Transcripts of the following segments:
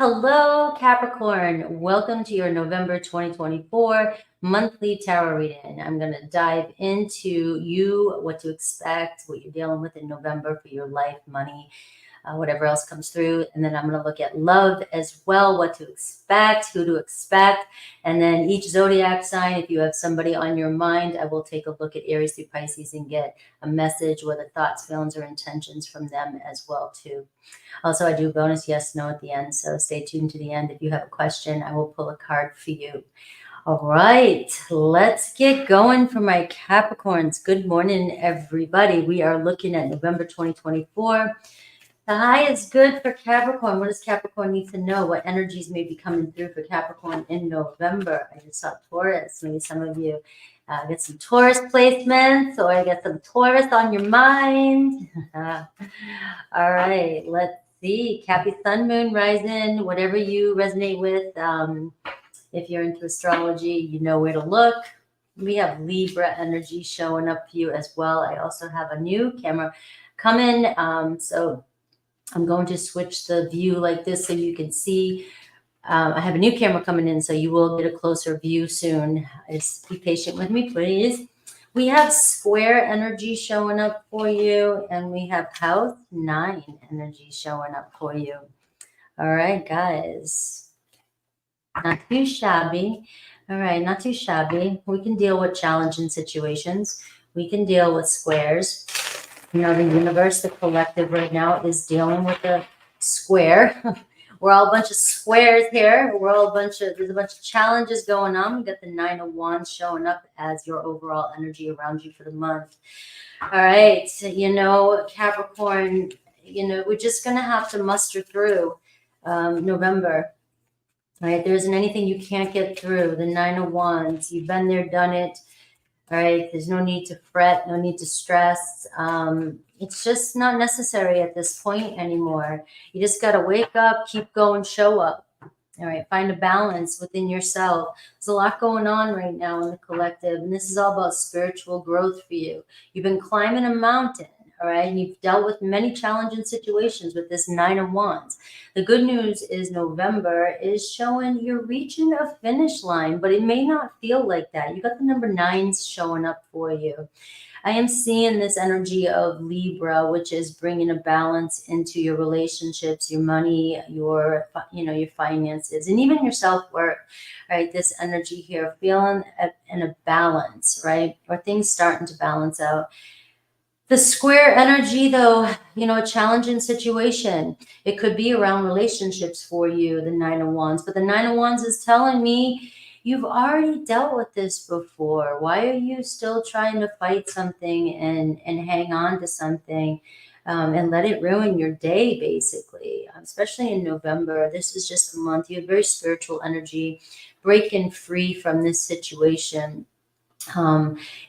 Hello, Capricorn. Welcome to your November 2024 monthly tarot reading. I'm going to dive into what to expect, what you're dealing with in November for your life, money, whatever else comes through. And then I'm going to look at love as well, what to expect, who to expect. And then each zodiac sign, if you have somebody on your mind, I will take a look at Aries through Pisces and get a message, whether thoughts, feelings, or intentions from them as well, too. Also, I do a bonus yes, no at the end, so stay tuned to the end. If you have a question, I will pull a card for you. All right, let's get going for my Capricorns. Good morning, everybody. We are looking at November 2024. The high is good for Capricorn. What does Capricorn need to know? What energies may be coming through for Capricorn in November? I just saw Taurus. Maybe some of you get some Taurus placements, or I get some Taurus on your mind. All right, let's see. Cappy Sun, Moon, Rising, whatever you resonate with. If you're into astrology, you know where to look. We have Libra energy showing up for you as well. I also have a new camera coming. So I'm going to switch the view like this so you can see. I have a new camera coming in, so you will get a closer view soon. Just be patient with me, please. We have square energy showing up for you, and we have house 9 energy showing up for you. All right, guys. Not too shabby. All right, not too shabby. We can deal with challenging situations. We can deal with squares. You know, the universe, the collective right now is dealing with a square. We're all a bunch of squares here. There's a bunch of challenges going on. We got the 9 of Wands showing up as your overall energy around you for the month. All right, you know, Capricorn, you know, we're just going to have to muster through November. All right, there isn't anything you can't get through. The 9 of Wands, you've been there, done it. All right, there's no need to fret, no need to stress. It's just not necessary at this point anymore. You just got to wake up, keep going, show up. All right, find a balance within yourself. There's a lot going on right now in the collective, and this is all about spiritual growth for you. You've been climbing a mountain. All right, and you've dealt with many challenging situations with this 9 of Wands. The good news is November is showing you're reaching a finish line, but it may not feel like that. You got the number 9s showing up for you. I am seeing this energy of Libra, which is bringing a balance into your relationships, your money, your finances, and even your self-worth, right? This energy here, feeling in a balance, right? Or things starting to balance out. The square energy, though, you know, a challenging situation. It could be around relationships for you, the 9 of Wands. But the 9 of Wands is telling me you've already dealt with this before. Why are you still trying to fight something and hang on to something and let it ruin your day, basically? Especially in November. This is just a month. You have very spiritual energy, breaking free from this situation.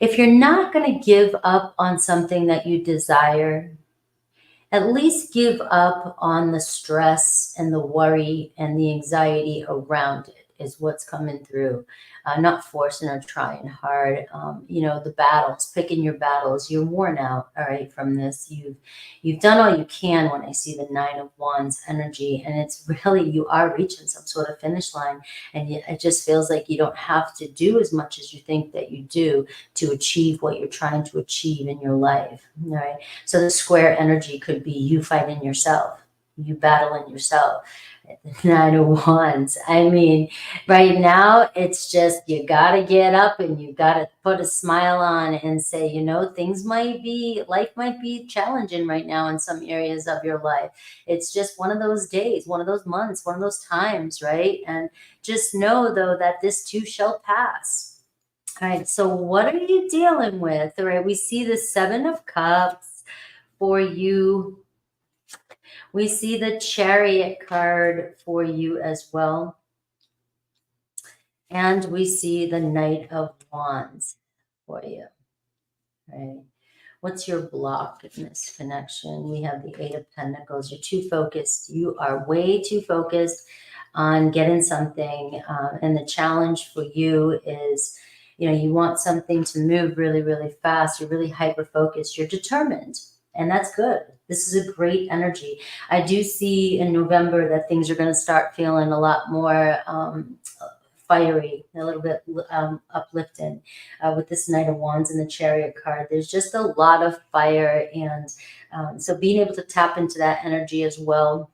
If you're not going to give up on something that you desire, at least give up on the stress and the worry and the anxiety around it is what's coming through. Not forcing or trying hard. You know, the battles, picking your battles, you're worn out, all right, from this. You've done all you can when I see the 9 of Wands energy, and it's really, you are reaching some sort of finish line, and it just feels like you don't have to do as much as you think that you do to achieve what you're trying to achieve in your life, all right? So the square energy could be you fighting yourself, you battling yourself. 9 of Wands. I mean, right now, it's just you got to get up and you got to put a smile on and say, you know, life might be challenging right now in some areas of your life. It's just one of those days, one of those months, one of those times, right? And just know, though, that this too shall pass. All right, so what are you dealing with? All right, we see the 7 of Cups for you. We see the Chariot card for you as well. And we see the Knight of Wands for you. Right? What's your block in this connection? We have the 8 of Pentacles. You're too focused. You are way too focused on getting something. And the challenge for you is, you know, you want something to move really, really fast. You're really hyper-focused. You're determined. And that's good. This is a great energy. I do see in November that things are going to start feeling a lot more fiery, a little bit uplifting with this Knight of Wands and the Chariot card. There's just a lot of fire, and so being able to tap into that energy as well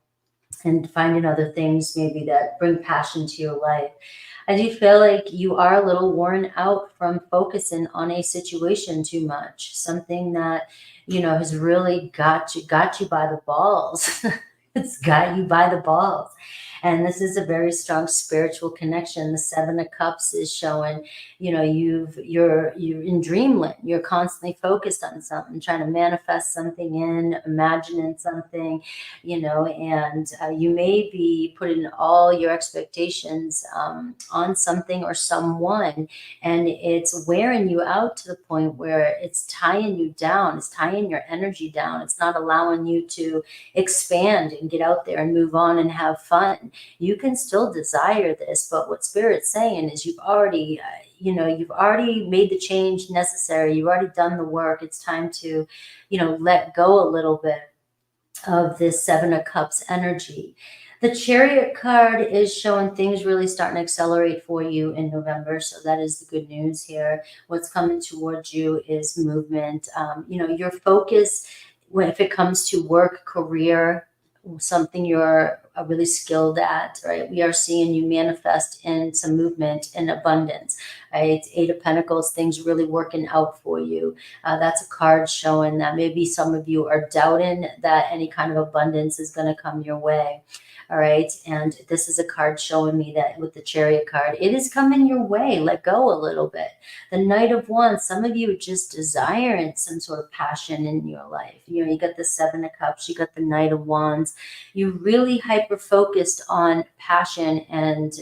and finding other things maybe that bring passion to your life. I do feel like you are a little worn out from focusing on a situation too much, something that, you know, has really got you by the balls. It's got you by the balls. And this is a very strong spiritual connection. The Seven of Cups is showing, you know, you're in dreamland. You're constantly focused on something, trying to manifest something in, imagining something, you know, and you may be putting all your expectations on something or someone, and it's wearing you out to the point where it's tying you down. It's tying your energy down. It's not allowing you to expand and get out there and move on and have fun. You can still desire this, but what Spirit's saying is you've already, you've already made the change necessary. You've already done the work. It's time to, let go a little bit of this Seven of Cups energy. The Chariot card is showing things really starting to accelerate for you in November. So that is the good news here. What's coming towards you is movement. Your focus, if it comes to work, career, something you're really skilled at, right? We are seeing you manifest in some movement and abundance, right? Eight of Pentacles, things really working out for you. That's a card showing that maybe some of you are doubting that any kind of abundance is going to come your way. All right. And this is a card showing me that with the Chariot card, it is coming your way. Let go a little bit. The Knight of Wands, some of you just desiring some sort of passion in your life. You got the Seven of Cups, you got the Knight of Wands. You really hyper-focused on passion and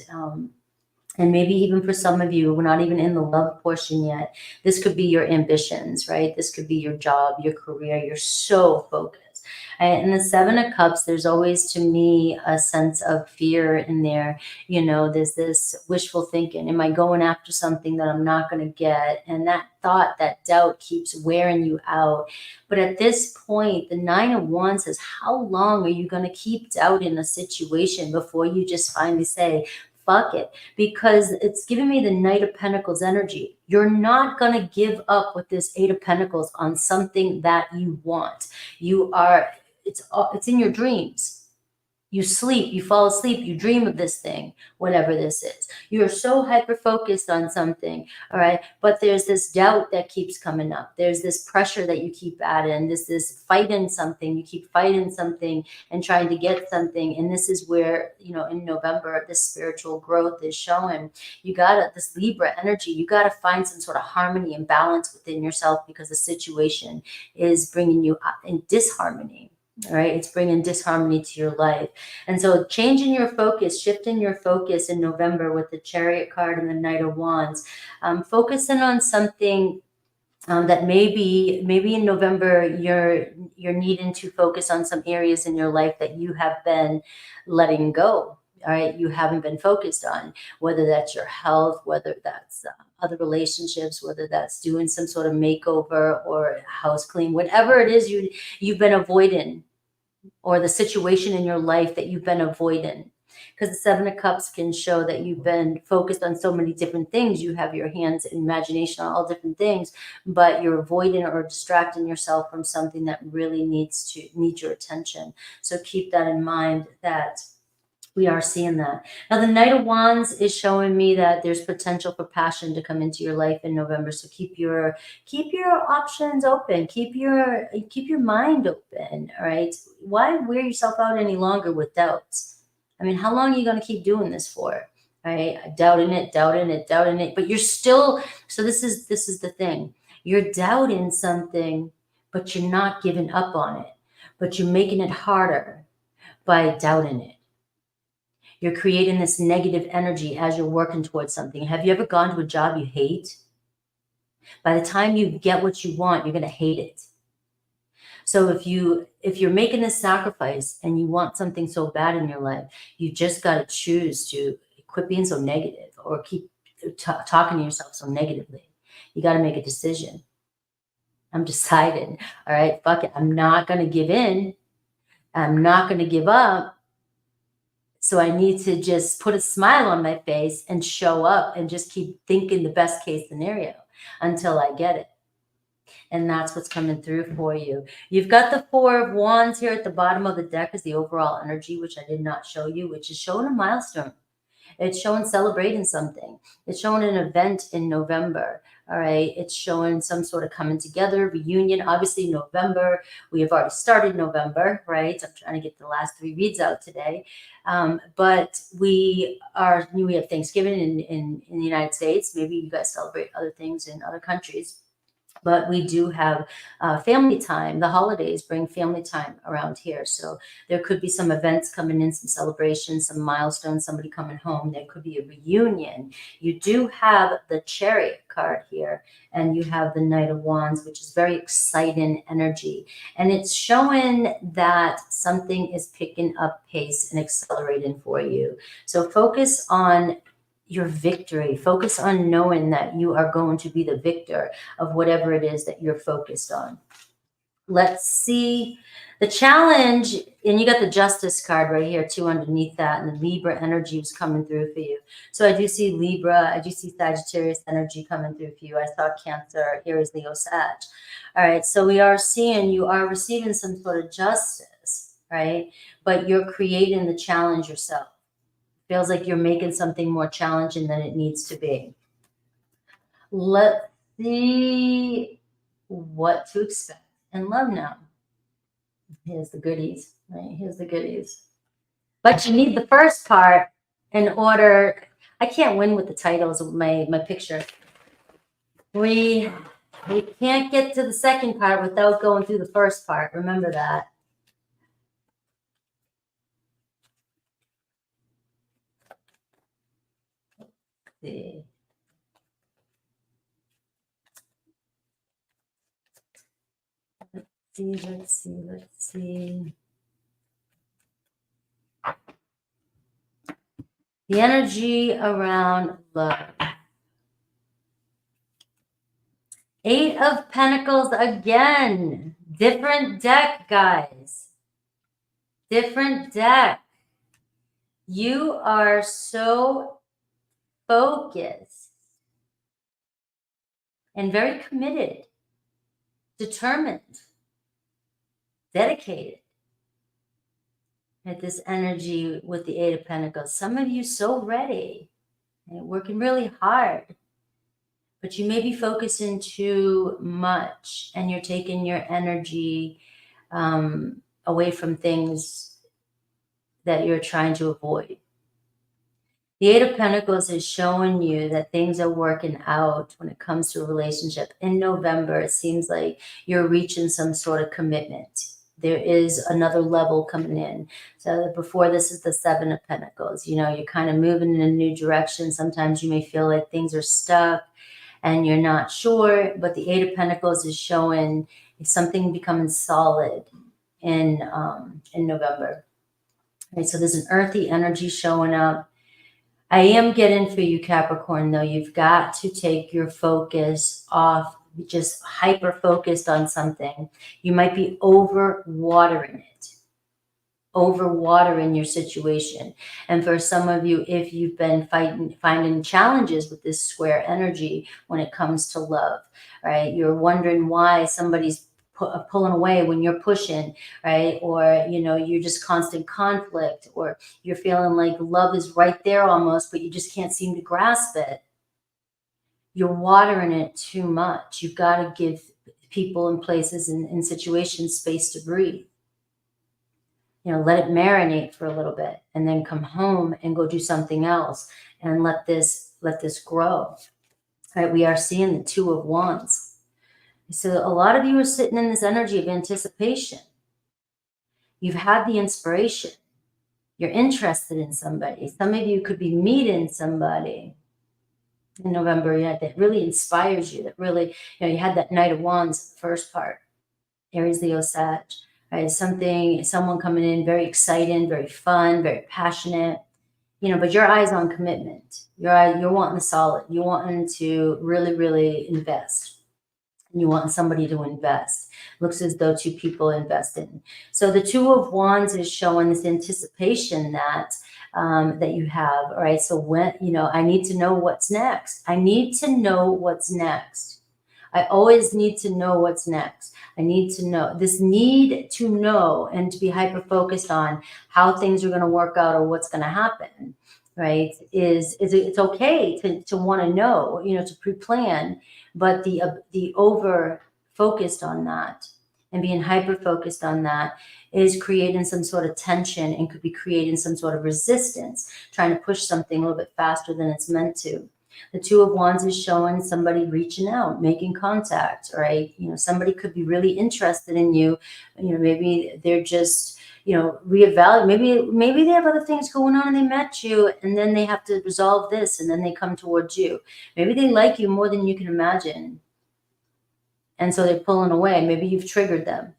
maybe even for some of you, we're not even in the love portion yet. This could be your ambitions, right? This could be your job, your career. You're so focused. And the Seven of Cups, there's always, to me, a sense of fear in there. There's this wishful thinking. Am I going after something that I'm not going to get? And that thought, that doubt keeps wearing you out. But at this point, the Nine of Wands says, how long are you going to keep doubting a situation before you just finally say, fuck it? Because it's giving me the Knight of Pentacles energy. You're not going to give up with this Eight of Pentacles on something that you want. It's in your dreams. You sleep, you fall asleep, you dream of this thing, whatever this is. You're so hyper-focused on something, all right? But there's this doubt that keeps coming up. There's this pressure that you keep adding, this fighting something. You keep fighting something and trying to get something. And this is where, in November, this spiritual growth is showing. This Libra energy, you got to find some sort of harmony and balance within yourself because the situation is bringing you in disharmony. All right, it's bringing disharmony to your life. And so changing your focus, shifting your focus in November with the Chariot card and the Knight of Wands, focusing on something that maybe in November you're needing to focus on some areas in your life that you have been letting go. All right, you haven't been focused on, whether that's your health, whether that's other relationships, whether that's doing some sort of makeover or house clean, whatever it is you've been avoiding, or the situation in your life that you've been avoiding. Because the Seven of Cups can show that you've been focused on so many different things. You have your hands and imagination on all different things, but you're avoiding or distracting yourself from something that really needs your attention. So keep that in mind, that we are seeing that. Now, the Knight of Wands is showing me that there's potential for passion to come into your life in November. So keep your options open. Keep your mind open. All right. Why wear yourself out any longer with doubts? I mean, how long are you going to keep doing this for? All right. Doubting it. But you're still. So this is the thing. You're doubting something, but you're not giving up on it. But you're making it harder by doubting it. You're creating this negative energy as you're working towards something. Have you ever gone to a job you hate? By the time you get what you want, you're going to hate it. So if you're making this sacrifice and you want something so bad in your life, you just got to choose to quit being so negative or keep talking to yourself so negatively. You got to make a decision. I'm decided. All right, fuck it. I'm not going to give in. I'm not going to give up. So I need to just put a smile on my face and show up and just keep thinking the best case scenario until I get it. And that's what's coming through for you. You've got the Four of Wands here at the bottom of the deck is the overall energy, which I did not show you, which is showing a milestone. It's showing celebrating something. It's showing an event in November. All right. It's showing some sort of coming together, reunion. Obviously, November. We have already started November, right? I'm trying to get the last 3 reads out today. But we have Thanksgiving in the United States. Maybe you guys celebrate other things in other countries. But we do have family time. The holidays bring family time around here. So there could be some events coming in, some celebrations, some milestones, somebody coming home. There could be a reunion. You do have the Chariot card here, and you have the Knight of Wands, which is very exciting energy. And it's showing that something is picking up pace and accelerating for you. So focus on your victory. Focus on knowing that you are going to be the victor of whatever it is that you're focused on. Let's see the challenge. And you got the Justice card right here too underneath that. And the Libra energy is coming through for you. So I do see Libra. I do see Sagittarius energy coming through for you. I saw Cancer. Here is Leo Sag. All right. So we are seeing you are receiving some sort of justice, right? But you're creating the challenge yourself. Feels like you're making something more challenging than it needs to be. Let's see what to expect in love now. Here's the goodies, right? Here's the goodies. But you need the first part in order. I can't win with the titles of my picture. We can't get to the second part without going through the first part. Remember that. See. Let's see. The energy around love. 8 of Pentacles again. Different deck, guys. Different deck. You are so focused and very committed, determined, dedicated at this energy with the 8 of Pentacles. Some of you so ready and working really hard, but you may be focusing too much and you're taking your energy away from things that you're trying to avoid. The 8 of Pentacles is showing you that things are working out when it comes to a relationship. In November, it seems like you're reaching some sort of commitment. There is another level coming in. So before this is the 7 of Pentacles. You know, you're kind of moving in a new direction. Sometimes you may feel like things are stuck and you're not sure, but the 8 of Pentacles is showing something becoming solid in November. Right, so there's an earthy energy showing up. I am getting for you, Capricorn, though, you've got to take your focus off, just hyper focused on something. You might be overwatering your situation. And for some of you, if you've been finding challenges with this square energy when it comes to love, right? You're wondering why somebody's pulling away when you're pushing, right? Or, you know, you're just constant conflict, or you're feeling like love is right there almost, but you just can't seem to grasp it. You're watering it too much. You've got to give people and places and situations space to breathe. You know, let it marinate for a little bit and then come home and go do something else and let this grow. All right, we are seeing the 2 of Wands. So a lot of you are sitting in this energy of anticipation. You've had the inspiration. You're interested in somebody. Some of you could be meeting somebody in November, yeah, that really inspires you, that really, you know, you had that Knight of Wands, first part, Aries, Leo, Sag, right? Someone coming in very exciting, very fun, very passionate, you know, but your eyes on commitment. You're wanting the solid. You're wanting to really, really invest. You want somebody to invest. Looks as though two people invest in. So the Two of Wands is showing this anticipation that that you have. All right. So when, I need to know what's next. I need to know what's next. I always need to know what's next. I need to know. This need to know and to be hyper-focused on how things are going to work out or what's going to happen, right, it's okay to want to know, to pre-plan, but the over-focused on that and being hyper-focused on that is creating some sort of tension and could be creating some sort of resistance, trying to push something a little bit faster than it's meant to. The Two of Wands is showing somebody reaching out, making contact, right? Somebody could be really interested in you. Maybe they're just, reevaluate. Maybe they have other things going on and they met you and then they have to resolve this and then they come towards you. Maybe they like you more than you can imagine. And so they're pulling away. Maybe you've triggered them.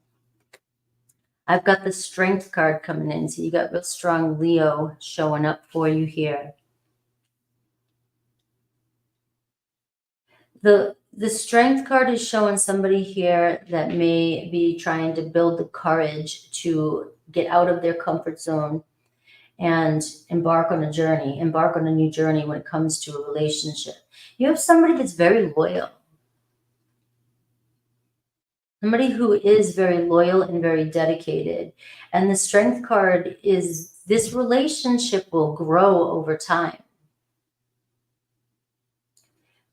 I've got the Strength card coming in. So you got real strong Leo showing up for you here. The Strength card is showing somebody here that may be trying to build the courage to get out of their comfort zone and embark on a new journey when it comes to a relationship. You have somebody that's very loyal. Somebody who is very loyal and very dedicated. And the Strength card is this relationship will grow over time.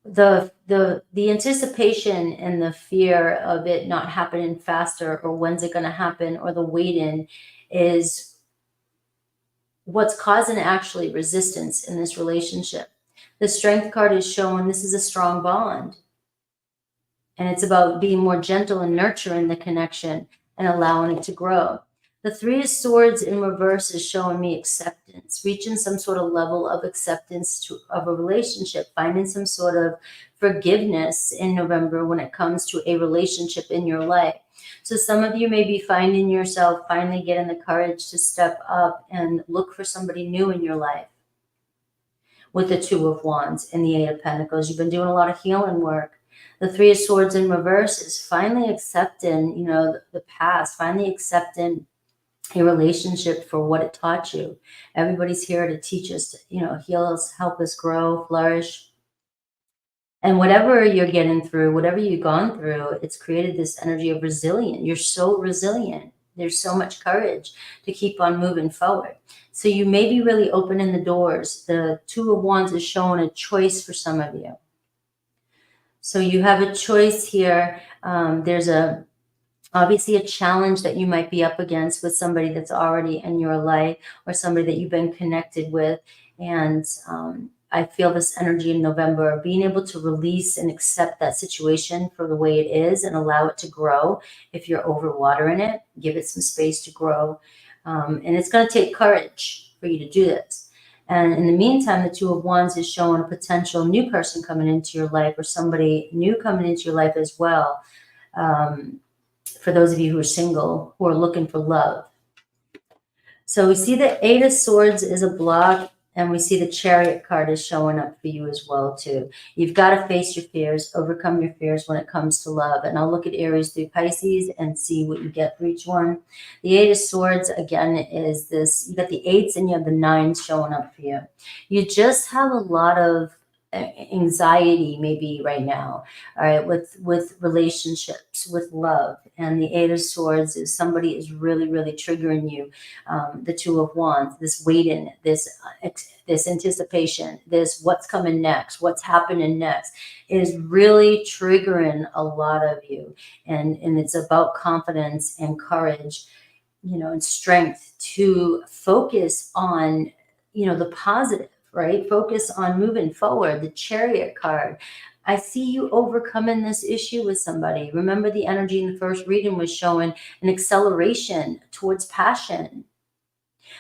The anticipation and the fear of it not happening faster or when's it going to happen or the waiting is what's causing actually resistance in this relationship. The Strength card is showing this is a strong bond. And it's about being more gentle and nurturing the connection and allowing it to grow. The Three of Swords in reverse is showing me acceptance, reaching some sort of level of acceptance of a relationship, finding some sort of forgiveness in November when it comes to a relationship in your life. So some of you may be finding yourself finally getting the courage to step up and look for somebody new in your life. With the Two of Wands and the Eight of Pentacles, you've been doing a lot of healing work. The Three of Swords in reverse is finally accepting, the past, finally accepting a relationship for what it taught you. Everybody's here to teach us, to, heal us, help us grow, flourish. And whatever you're getting through, whatever you've gone through, it's created this energy of resilience. You're so resilient. There's so much courage to keep on moving forward. So you may be really opening the doors. The Two of Wands is showing a choice for some of you. So you have a choice here. There's obviously a challenge that you might be up against with somebody that's already in your life or somebody that you've been connected with. And I feel this energy in November, being able to release and accept that situation for the way it is and allow it to grow. If you're overwatering it, give it some space to grow. And it's going to take courage for you to do this. And in the meantime, the Two of Wands is showing a potential new person coming into your life or somebody new coming into your life as well. For those of you who are single, who are looking for love. So we see the Eight of Swords is a block, and we see the Chariot card is showing up for you as well, too. You've got to face your fears, overcome your fears when it comes to love. And I'll look at Aries through Pisces and see what you get for each one. The Eight of Swords, again, is this. You got the eights and you have the nines showing up for you. You just have a lot of anxiety maybe right now, all right, with relationships, with love. And the Eight of Swords is somebody is really triggering you. The Two of Wands, this waiting, this anticipation, this what's coming next, what's happening next, is really triggering a lot of you. And it's about confidence and courage, and strength to focus on, the positive. Right? Focus on moving forward. The Chariot card. I see you overcoming this issue with somebody. Remember, the energy in the first reading was showing an acceleration towards passion.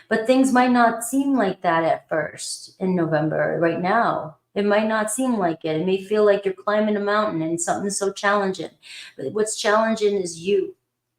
But things might not seem like that at first in November. Right now, it might not seem like it. It may feel like you're climbing a mountain and something's so challenging. But what's challenging is you.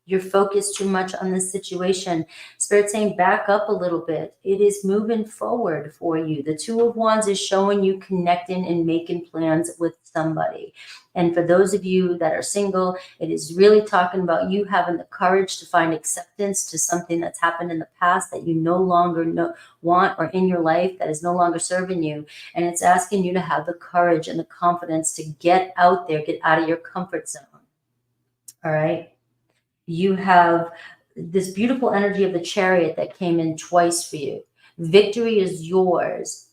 You're focused too much on this situation. Spirit saying back up a little bit. It is moving forward for you. The Two of Wands is showing you connecting and making plans with somebody. And for those of you that are single, it is really talking about you having the courage to find acceptance to something that's happened in the past that you no longer want, or in your life that is no longer serving you. And it's asking you to have the courage and the confidence to get out there, get out of your comfort zone. All right. You have this beautiful energy of the Chariot that came in twice for you. Victory is yours,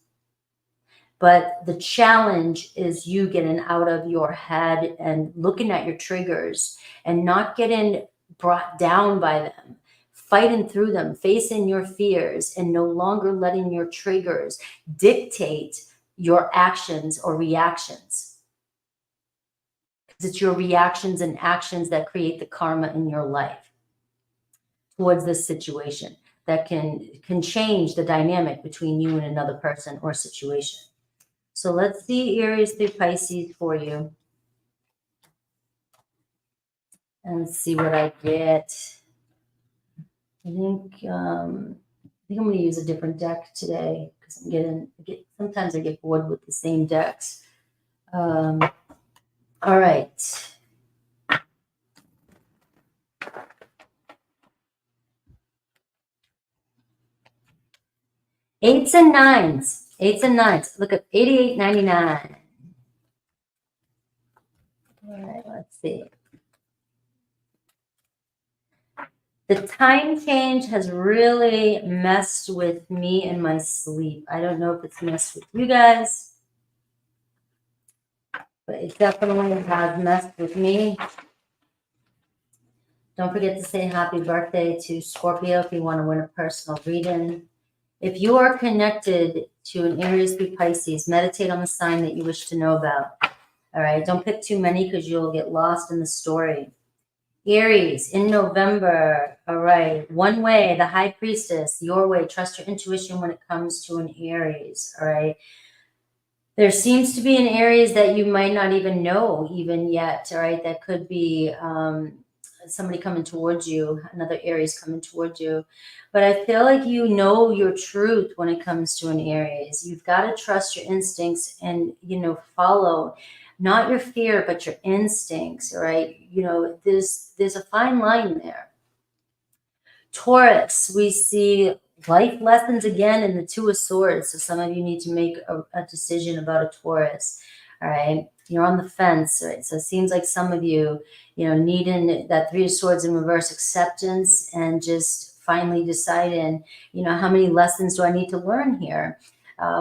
but the challenge is you getting out of your head and looking at your triggers and not getting brought down by them, fighting through them, facing your fears, and no longer letting your triggers dictate your actions or reactions. It's your reactions and actions that create the karma in your life towards this situation that can change the dynamic between you and another person or situation. So let's see Aries through Pisces for you. And see what I get. I think I'm going to use a different deck today because sometimes I get bored with the same decks. All right. Eights and nines. Look at 88.99. All right, let's see. The time change has really messed with me in my sleep. I don't know if it's messed with you guys, but it definitely has messed with me. Don't forget to say happy birthday to Scorpio if you want to win a personal reading. If you are connected to an Aries through Pisces, meditate on the sign that you wish to know about. All right, don't pick too many because you'll get lost in the story. Aries in November. All right, one way, the High Priestess, your way. Trust your intuition when it comes to an Aries. All right. There seems to be an Aries that you might not even know even yet. All right, that could be somebody coming towards you, another Aries coming towards you. But I feel like you know your truth when it comes to an Aries. You've got to trust your instincts and, follow not your fear, but your instincts, right? There's a fine line there. Taurus, we see life lessons again in the Two of Swords. So some of you need to make a decision about a Taurus, all right? You're on the fence, right? So it seems like some of you, needing that Three of Swords in reverse, acceptance, and just finally deciding, how many lessons do I need to learn here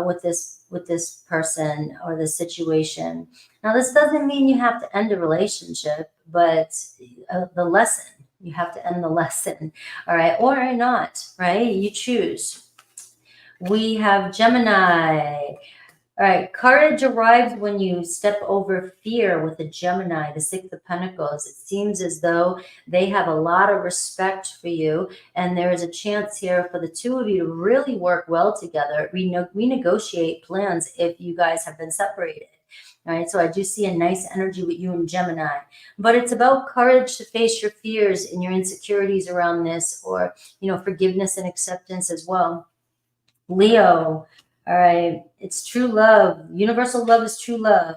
with this person or this situation. Now, this doesn't mean you have to end a relationship, but the lesson, you have to end the lesson, all right? Or not, right? You choose. We have Gemini. All right, courage arrives when you step over fear with the Gemini, the Six of Pentacles. It seems as though they have a lot of respect for you, and there is a chance here for the two of you to really work well together, renegotiate plans if you guys have been separated. All right, so I do see a nice energy with you and Gemini, but it's about courage to face your fears and your insecurities around this, or, forgiveness and acceptance as well. Leo. All right, it's true love. Universal love is true love.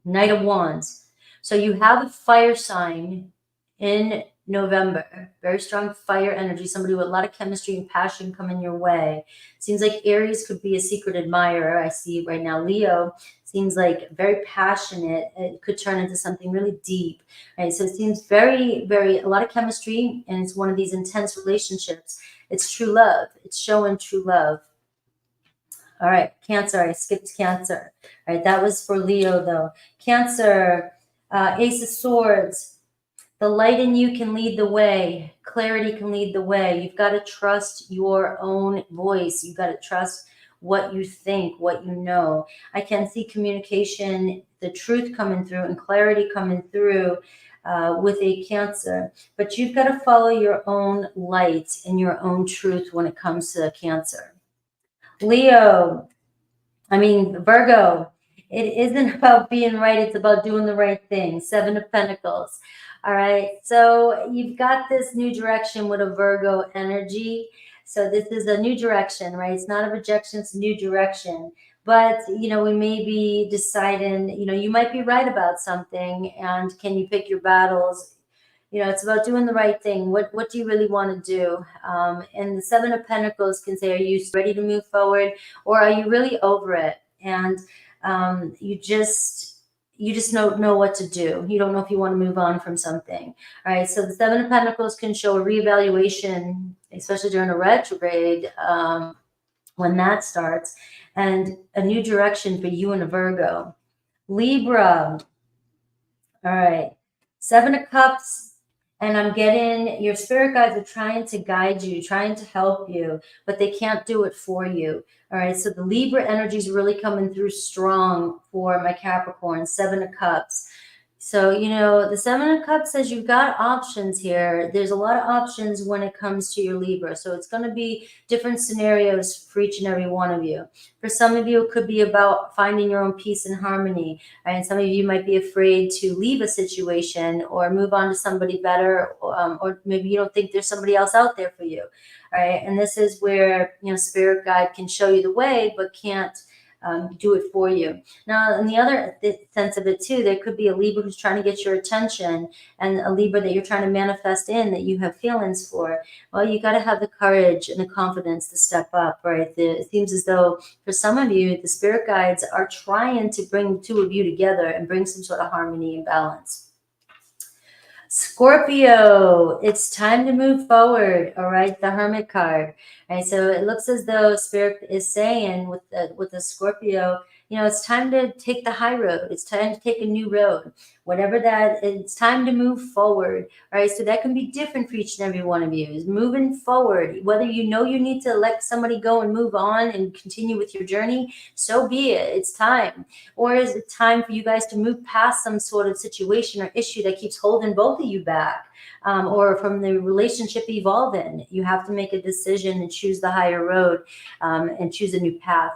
Knight of Wands. So you have a fire sign in November. Very strong fire energy. Somebody with a lot of chemistry and passion coming your way. Seems like Aries could be a secret admirer. I see right now. Leo seems like very passionate. It could turn into something really deep. Right? So it seems very, very, a lot of chemistry, and it's one of these intense relationships. It's true love. It's showing true love. All right, Cancer, I skipped Cancer. All right, that was for Leo, though. Cancer, Ace of Swords. The light in you can lead the way. Clarity can lead the way. You've got to trust your own voice. You've got to trust what you think, what you know. I can see communication, the truth coming through, and clarity coming through with a Cancer. But you've got to follow your own light and your own truth when it comes to Cancer. Virgo, It isn't about being right. It's about doing the right thing. 7 of Pentacles. All right. So you've got this new direction with a Virgo energy. So this is a new direction, right? It's not a rejection. It's a new direction. But, you know, we may be deciding, you know, you might be right about something, and can you pick your battles? You know, it's about doing the right thing. What do you really want to do? And the 7 of Pentacles can say, are you ready to move forward, or are you really over it? And you just know what to do. You don't know if you want to move on from something. All right. So the 7 of Pentacles can show a reevaluation, especially during a retrograde, when that starts, and a new direction for you and a Virgo. Libra. All right. 7 of Cups. And I'm getting your spirit guides are trying to guide you, trying to help you, but they can't do it for you. All right. So the Libra energy is really coming through strong for my Capricorn. 7 of Cups. So, you know, the 7 of Cups says you've got options here. There's a lot of options when it comes to your Libra. So it's going to be different scenarios for each and every one of you. For some of you, it could be about finding your own peace and harmony. Right? And some of you might be afraid to leave a situation or move on to somebody better, or maybe you don't think there's somebody else out there for you. All right. And this is where, you know, spirit guide can show you the way, but can't do it for you. Now, in the other sense of it too, there could be a Libra who's trying to get your attention, and a Libra that you're trying to manifest in, that you have feelings for. Well, you got to have the courage and the confidence to step up, right? It seems as though for some of you, the spirit guides are trying to bring the two of you together and bring some sort of harmony and balance. Scorpio, it's time to move forward. All right, the Hermit card. All right, so it looks as though Spirit is saying with the Scorpio, you know, it's time to take the high road. It's time to take a new road. Whatever that, it's time to move forward. All right, so that can be different for each and every one of you. Is moving forward. Whether you know you need to let somebody go and move on and continue with your journey, so be it. It's time. Or is it time for you guys to move past some sort of situation or issue that keeps holding both of you back, or from the relationship evolving? You have to make a decision and choose the higher road, and choose a new path.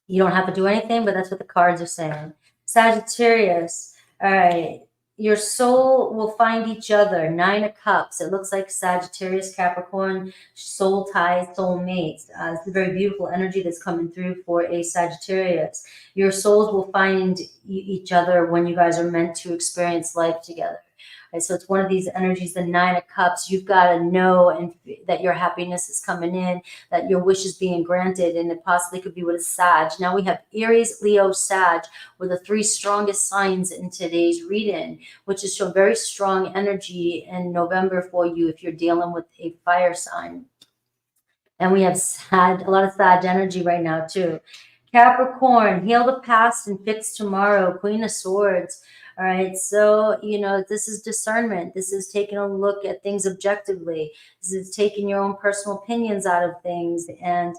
You don't have to do anything, but that's what the cards are saying. Sagittarius. All right. Your soul will find each other. 9 of Cups. It looks like Sagittarius, Capricorn, soul ties, soul mates. It's a very beautiful energy that's coming through for a Sagittarius. Your souls will find each other when you guys are meant to experience life together. Right, so it's one of these energies, the 9 of Cups. You've got to know and that your happiness is coming in, that your wish is being granted, and it possibly could be with a Sag. Now we have Aries, Leo, Sag were the 3 strongest signs in today's reading, which is showing very strong energy in November for you if you're dealing with a fire sign. And we have Sag, a lot of Sag energy right now too. Capricorn, heal the past and fix tomorrow. Queen of Swords. All right. So, you know, this is discernment. This is taking a look at things objectively. This is taking your own personal opinions out of things and,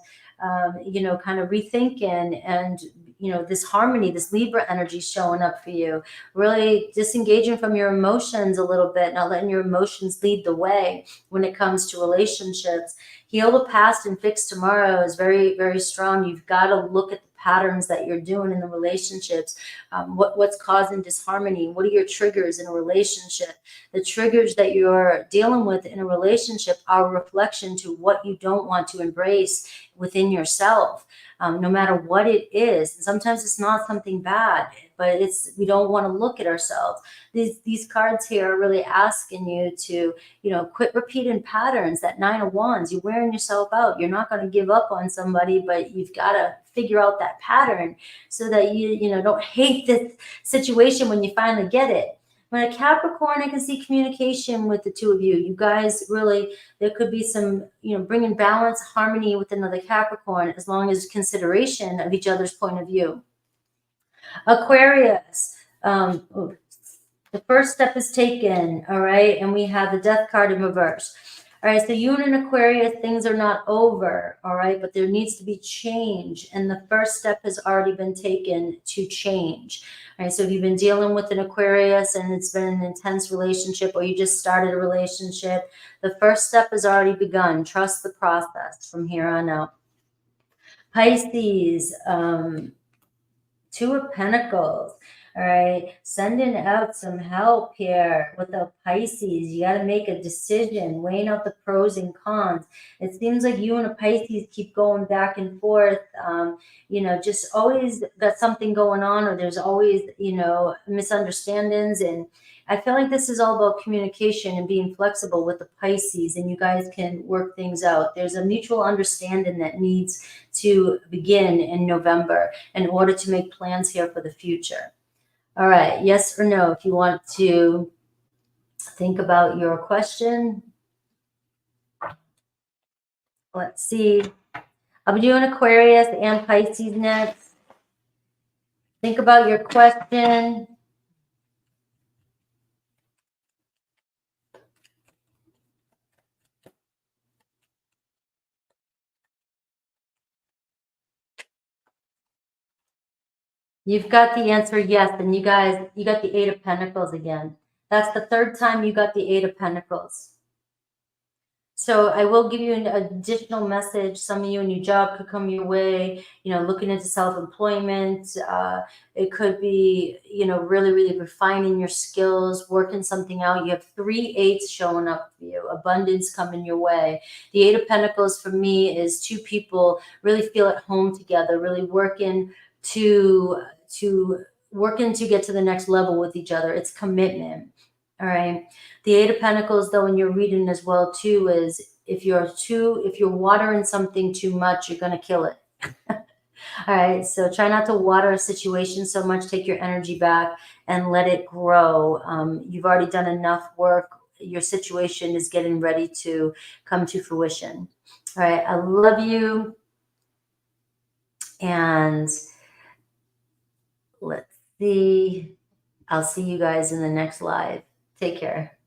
you know, kind of rethinking, and, you know, this harmony, this Libra energy showing up for you, really disengaging from your emotions a little bit, not letting your emotions lead the way when it comes to relationships. Heal the past and fix tomorrow is very, very strong. You've got to look at the patterns that you're doing in the relationships. What's causing disharmony? What are your triggers in a relationship? The triggers that you're dealing with in a relationship are a reflection to what you don't want to embrace within yourself, no matter what it is. And sometimes it's not something bad, but we don't want to look at ourselves. These cards here are really asking you to, you know, quit repeating patterns. That 9 of Wands, you're wearing yourself out. You're not going to give up on somebody, but you've got to figure out that pattern so that you know, don't hate this situation when you finally get it. When a Capricorn, I can see communication with the two of you. You guys really, there could be some, you know, bringing balance, harmony with another Capricorn, as long as consideration of each other's point of view. Aquarius, the first step is taken, all right? And we have the Death card in reverse. All right, so you and an Aquarius, things are not over, all right? But there needs to be change. And the first step has already been taken to change. All right, so if you've been dealing with an Aquarius and it's been an intense relationship, or you just started a relationship, the first step has already begun. Trust the process from here on out. Pisces, Two of Pentacles. All right, sending out some help here with the Pisces. You got to make a decision, weighing out the pros and cons. It seems like you and a Pisces keep going back and forth. You know, just always got something going on, or there's always, you know, misunderstandings. And I feel like this is all about communication and being flexible with the Pisces, and you guys can work things out. There's a mutual understanding that needs to begin in November in order to make plans here for the future. All right, yes or no, if you want to think about your question. Let's see. I'll be doing Aquarius and Pisces next. Think about your question. You've got the answer, yes. And you guys, you got the Eight of Pentacles again. That's the third time you got the Eight of Pentacles. So I will give you an additional message. Some of you, a new job could come your way, you know, looking into self-employment. It could be, you know, really, really refining your skills, working something out. You have 3 8s showing up for you, abundance coming your way. The Eight of Pentacles for me is two people really feel at home together, really working to get to the next level with each other. It's commitment. All right. The Eight of Pentacles, though, in your reading as well, too, is if you're watering something too much, you're going to kill it. All right. So try not to water a situation so much. Take your energy back and let it grow. You've already done enough work. Your situation is getting ready to come to fruition. All right. I love you. And let's see. I'll see you guys in the next live. Take care.